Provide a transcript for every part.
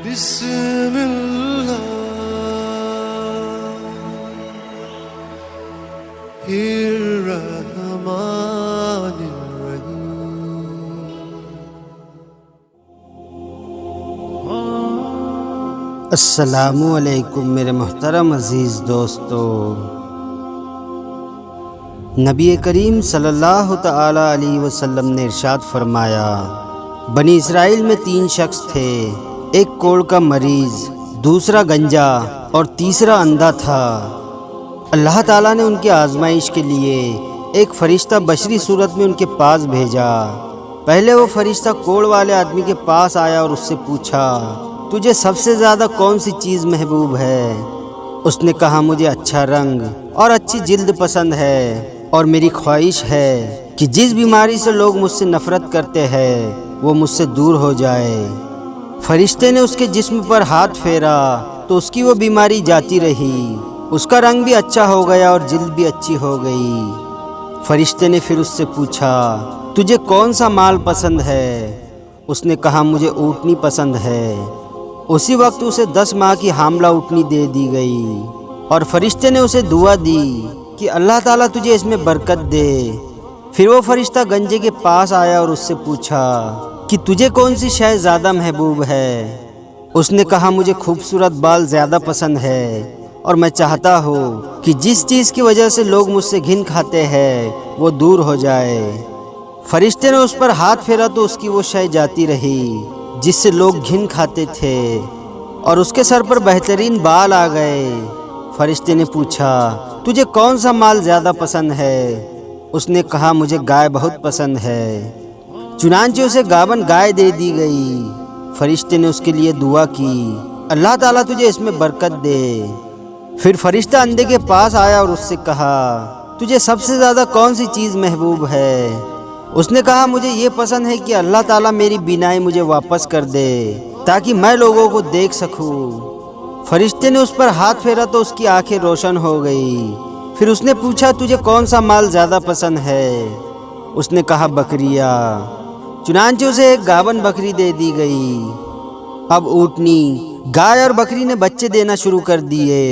بسم الله الرحمن الرحيم۔ السلام علیکم میرے محترم عزیز دوستو، نبی کریم صلی اللہ تعالی علیہ وسلم نے ارشاد فرمایا، بنی اسرائیل میں 3 شخص تھے، ایک کوڑ کا مریض، دوسرا گنجا اور تیسرا اندھا تھا۔ اللہ تعالیٰ نے ان کی آزمائش کے لیے ایک فرشتہ بشری صورت میں ان کے پاس بھیجا۔ پہلے وہ فرشتہ کوڑ والے آدمی کے پاس آیا اور اس سے پوچھا، تجھے سب سے زیادہ کون سی چیز محبوب ہے؟ اس نے کہا، مجھے اچھا رنگ اور اچھی جلد پسند ہے، اور میری خواہش ہے کہ جس بیماری سے لوگ مجھ سے نفرت کرتے ہیں وہ مجھ سے دور ہو جائے۔ فرشتے نے اس کے جسم پر ہاتھ پھیرا تو اس کی وہ بیماری جاتی رہی، اس کا رنگ بھی اچھا ہو گیا اور جلد بھی اچھی ہو گئی۔ فرشتے نے پھر اس سے پوچھا، تجھے کون سا مال پسند ہے؟ اس نے کہا، مجھے اونٹنی پسند ہے۔ اسی وقت اسے 10 ماہ کی حاملہ اونٹنی دے دی گئی، اور فرشتے نے اسے دعا دی کہ اللہ تعالیٰ تجھے اس میں برکت دے۔ پھر وہ فرشتہ گنجے کے پاس آیا اور اس سے پوچھا کہ تجھے کون سی شے زیادہ محبوب ہے؟ اس نے کہا، مجھے خوبصورت بال زیادہ پسند ہے، اور میں چاہتا ہوں کہ جس چیز کی وجہ سے لوگ مجھ سے گھن کھاتے ہیں وہ دور ہو جائے۔ فرشتے نے اس پر ہاتھ پھیرا تو اس کی وہ شے جاتی رہی جس سے لوگ گھن کھاتے تھے، اور اس کے سر پر بہترین بال آ گئے۔ فرشتے نے پوچھا، تجھے کون سا مال زیادہ پسند ہے؟ اس نے کہا، مجھے گائے بہت پسند ہے۔ چنانچہ اسے گابن گائے دے دی گئی۔ فرشتے نے اس کے لیے دعا کی، اللہ تعالیٰ تجھے اس میں برکت دے۔ پھر فرشتہ اندھے کے پاس آیا اور اس سے کہا، تجھے سب سے زیادہ کون سی چیز محبوب ہے؟ اس نے کہا، مجھے یہ پسند ہے کہ اللہ تعالیٰ میری بینائی مجھے واپس کر دے تاکہ میں لوگوں کو دیکھ سکوں۔ فرشتے نے اس پر ہاتھ پھیرا تو اس کی آنکھیں روشن ہو گئی۔ پھر اس نے پوچھا، تجھے کون سا مال زیادہ پسند ہے؟ اس نے کہا، بکریاں۔ چنانچہ اسے ایک گابن بکری دے دی گئی۔ اب اونٹنی، گائے اور بکری نے بچے دینا شروع کر دیے۔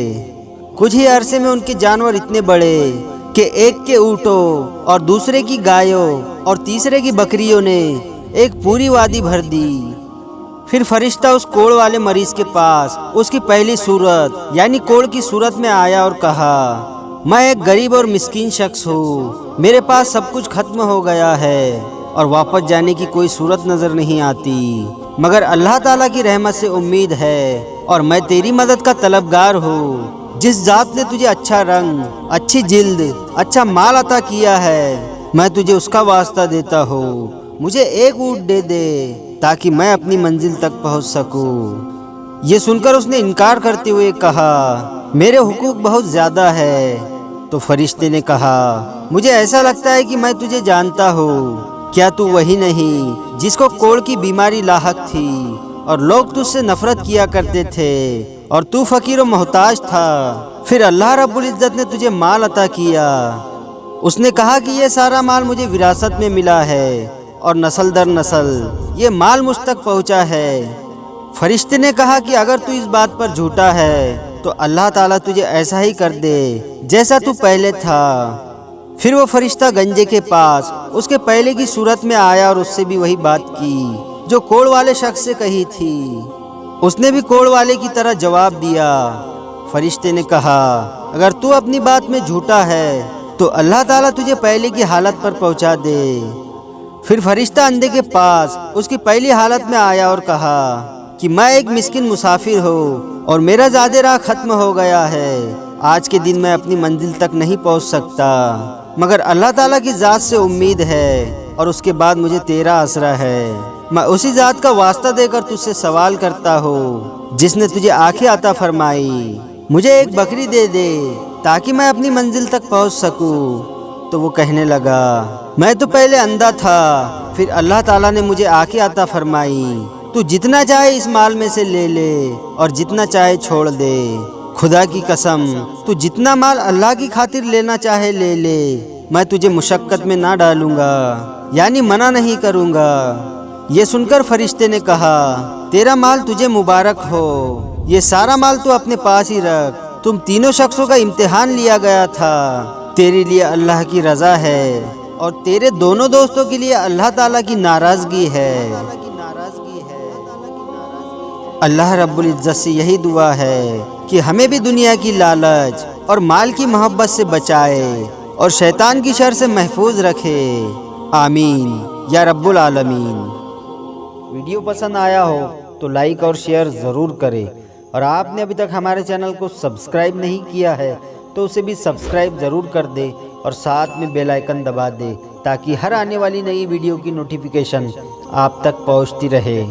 کچھ ہی عرصے میں ان کے جانور اتنے بڑے کہ ایک کے اونٹوں اور دوسرے کی گایوں اور تیسرے کی بکریوں نے ایک پوری وادی بھر دی۔ پھر فرشتہ اس کوڑ والے مریض کے پاس اس کی پہلی صورت یعنی کوڑ کی صورت میں آیا اور کہا، میں ایک غریب اور مسکین شخص ہوں، میرے پاس سب کچھ ختم ہو گیا ہے اور واپس جانے کی کوئی صورت نظر نہیں آتی، مگر اللہ تعالیٰ کی رحمت سے امید ہے، اور میں تیری مدد کا طلبگار ہوں۔ جس ذات نے تجھے اچھا رنگ، اچھی جلد، اچھا مال عطا کیا ہے، میں تجھے اس کا واسطہ دیتا ہوں، مجھے ایک اونٹ دے دے تاکہ میں اپنی منزل تک پہنچ سکوں۔ یہ سن کر اس نے انکار کرتے ہوئے کہا، میرے حقوق بہت زیادہ ہے۔ تو فرشتے نے کہا، مجھے ایسا لگتا ہے کہ میں تجھے جانتا ہوں، کیا تو وہی نہیں جس کو کوڑ کی بیماری لاحق تھی اور لوگ تجھ سے نفرت کیا کرتے تھے اور تو فقیر و محتاج تھا، پھر اللہ رب العزت نے تجھے مال عطا کیا؟ اس نے کہا کہ یہ سارا مال مجھے وراثت میں ملا ہے اور نسل در نسل یہ مال مجھ تک پہنچا ہے۔ فرشتے نے کہا کہ اگر تو اس بات پر جھوٹا ہے تو اللہ تعالیٰ تجھے ایسا ہی کر دے جیسا تو پہلے تھا۔ پھر وہ فرشتہ گنجے کے پاس اس کے پہلے کی صورت میں آیا اور اس سے بھی وہی بات کی جو کوڑ والے شخص سے کہی تھی۔ اس نے بھی کوڑ والے کی طرح جواب دیا۔ فرشتے نے کہا، اگر تو اپنی بات میں جھوٹا ہے تو اللہ تعالیٰ تجھے پہلے کی حالت پر پہنچا دے۔ پھر فرشتہ اندھے کے پاس اس کی پہلی حالت میں آیا اور کہا کہ میں ایک مسکین مسافر ہوں اور میرا زاد راہ ختم ہو گیا ہے، آج کے دن میں اپنی منزل تک نہیں پہنچ سکتا، مگر اللہ تعالیٰ کی ذات سے امید ہے اور اس کے بعد مجھے تیرا آسرا ہے۔ میں اسی ذات کا واسطہ دے کر تجھ سے سوال کرتا ہوں جس نے تجھے آنکھیں عطا فرمائی، مجھے ایک بکری دے دے تاکہ میں اپنی منزل تک پہنچ سکوں۔ تو وہ کہنے لگا، میں تو پہلے اندھا تھا، پھر اللہ تعالیٰ نے مجھے آنکھیں عطا فرمائی، تو جتنا چاہے اس مال میں سے لے لے اور جتنا چاہے چھوڑ دے، خدا کی قسم تو جتنا مال اللہ کی خاطر لینا چاہے لے لے، میں تجھے مشقت میں نہ ڈالوں گا، یعنی منع نہیں کروں گا۔ یہ سن کر فرشتے نے کہا تیرا مال تجھے مبارک ہو، یہ سارا مال تو اپنے پاس ہی رکھ، تم تینوں شخصوں کا امتحان لیا گیا تھا، تیرے لیے اللہ کی رضا ہے اور تیرے دونوں دوستوں کے لیے اللہ تعالیٰ کی ناراضگی ہے۔ اللہ رب العزت سے یہی دعا ہے کہ ہمیں بھی دنیا کی لالچ اور مال کی محبت سے بچائے اور شیطان کی شر سے محفوظ رکھے، آمین یا رب العالمین۔ ویڈیو پسند آیا ہو تو لائک اور شیئر ضرور کریں، اور آپ نے ابھی تک ہمارے چینل کو سبسکرائب نہیں کیا ہے تو اسے بھی سبسکرائب ضرور کر دے اور ساتھ میں بیل آئیکن دبا دے تاکہ ہر آنے والی نئی ویڈیو کی نوٹیفیکیشن آپ تک پہنچتی رہے۔